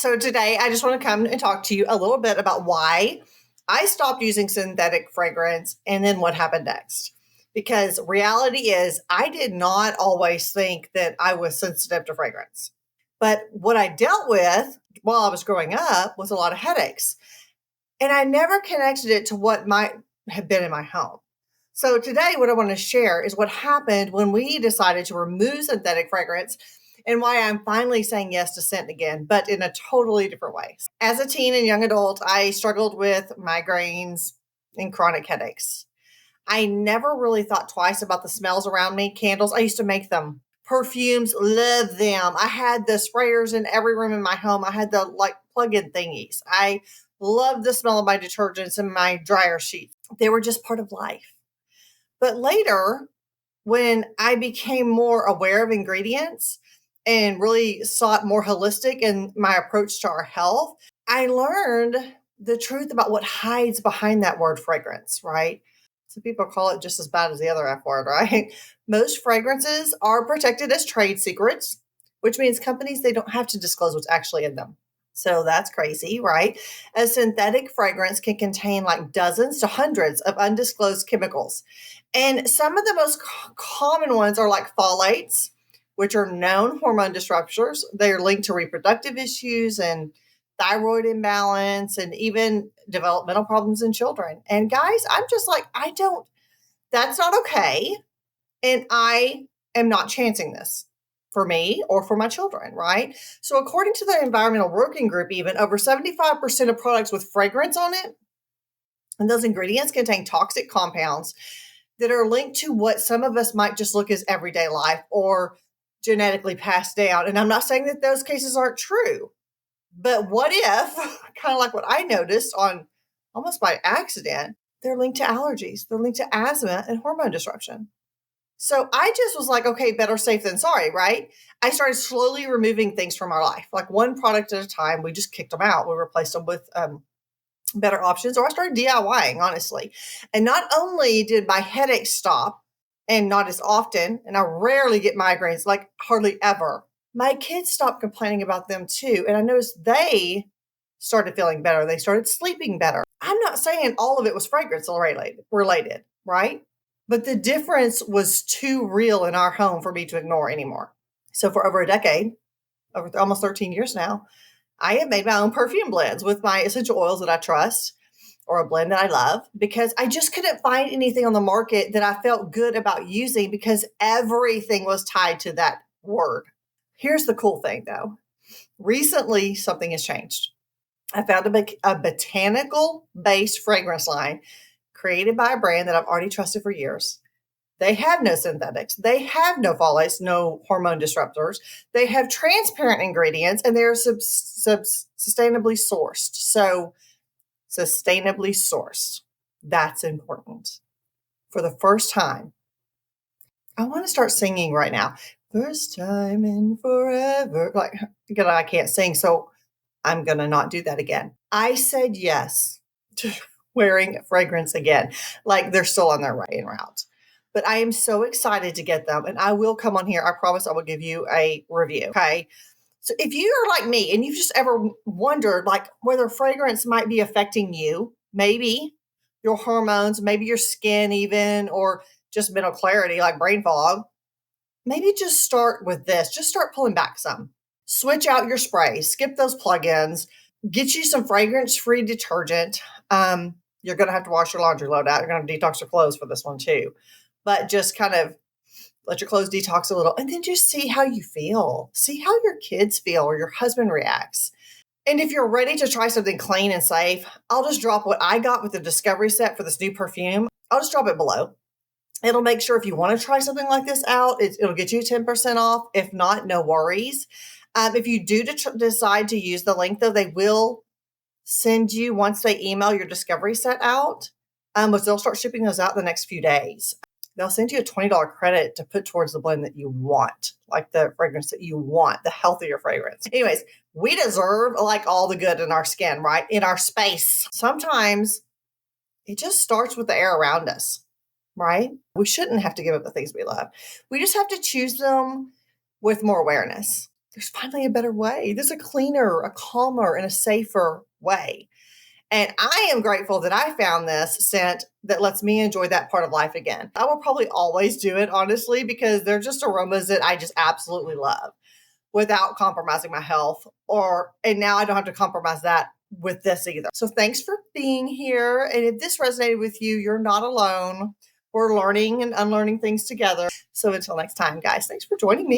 So today I just want to come and talk to you a little bit about why I stopped using synthetic fragrance and then what happened next. Because reality is, I did not always think that I was sensitive to fragrance. But what I dealt with while I was growing up was a lot of headaches. And I never connected it to what might have been in my home. So today, what I want to share is what happened when we decided to remove synthetic fragrance and why I'm finally saying yes to scent again, but in a totally different way. As a teen and young adult, I struggled with migraines and chronic headaches. I never really thought twice about the smells around me. Candles, I used to make them. Perfumes, love them. I had the sprayers in every room in my home. I had the plug-in thingies. I loved the smell of my detergents and my dryer sheets. They were just part of life. But later, when I became more aware of ingredients and really sought more holistic in my approach to our health, I learned the truth about what hides behind that word fragrance, right? Some people call it just as bad as the other F word, right? Most fragrances are protected as trade secrets, which means companies, they don't have to disclose what's actually in them. So that's crazy, right? A synthetic fragrance can contain like dozens to hundreds of undisclosed chemicals. And some of the most common ones are like phthalates, which are known hormone disruptors. They are linked to reproductive issues and thyroid imbalance and even developmental problems in children. And guys, I'm just like, that's not okay. And I am not chancing this for me or for my children, right? So, according to the Environmental Working Group, even over 75% of products with fragrance on it, and those ingredients contain toxic compounds that are linked to what some of us might just look as everyday life or genetically passed down. And I'm not saying that those cases aren't true, but what if, kind of like what I noticed on almost by accident, they're linked to allergies, they're linked to asthma and hormone disruption. So I just was like, okay, better safe than sorry, right? I started slowly removing things from our life, like one product at a time. We just kicked them out. We replaced them with better options, or I started DIYing, honestly. And not only did my headaches stop and not as often, and I rarely get migraines, like hardly ever, my kids stopped complaining about them too. And I noticed they started feeling better. They started sleeping better. I'm not saying all of it was fragrance related, right? But the difference was too real in our home for me to ignore anymore. So for over a decade, over almost 13 years now, I have made my own perfume blends with my essential oils that I trust or a blend that I love because I just couldn't find anything on the market that I felt good about using because everything was tied to that word. Here's the cool thing though. Recently, something has changed. I found a botanical based fragrance line created by a brand that I've already trusted for years. They have no synthetics. They have no phthalates, no hormone disruptors. They have transparent ingredients and they're sustainably sourced. So, sustainably sourced. That's important. For the first time, I want to start singing right now. First time in forever. Like, I can't sing, so I'm going to not do that again. I said yes to wearing fragrance again. Like they're still on their way en route. But I am so excited to get them. And I will come on here. I promise I will give you a review. Okay. So if you are like me and you've just ever wondered like whether fragrance might be affecting you, maybe your hormones, maybe your skin even, or just mental clarity like brain fog, maybe just start with this. Just start pulling back some. Switch out your sprays, skip those plugins, get you some fragrance-free detergent. You're going to have to wash your laundry load out. You're going to have to detox your clothes for this one too. But just kind of let your clothes detox a little and then just see how you feel. See how your kids feel or your husband reacts. And if you're ready to try something clean and safe, I'll just drop what I got with the discovery set for this new perfume. I'll just drop it below. It'll make sure if you want to try something like this out, it'll get you 10% off. If not, no worries. If you do decide to use the link, though, they will send you, once they email your discovery set out, but they'll start shipping those out the next few days. They'll send you a $20 credit to put towards the blend that you want, like the fragrance that you want, the healthier fragrance. Anyways, we deserve like all the good in our skin, right? In our space. Sometimes it just starts with the air around us, right? We shouldn't have to give up the things we love. We just have to choose them with more awareness. there's finally a better way. There's a cleaner, a calmer, and a safer way. And I am grateful that I found this scent that lets me enjoy that part of life again. I will probably always do it, honestly, because they're just aromas that I just absolutely love without compromising my health. And now I don't have to compromise that with this either. So thanks for being here. And if this resonated with you, you're not alone. We're learning and unlearning things together. So until next time, guys, thanks for joining me.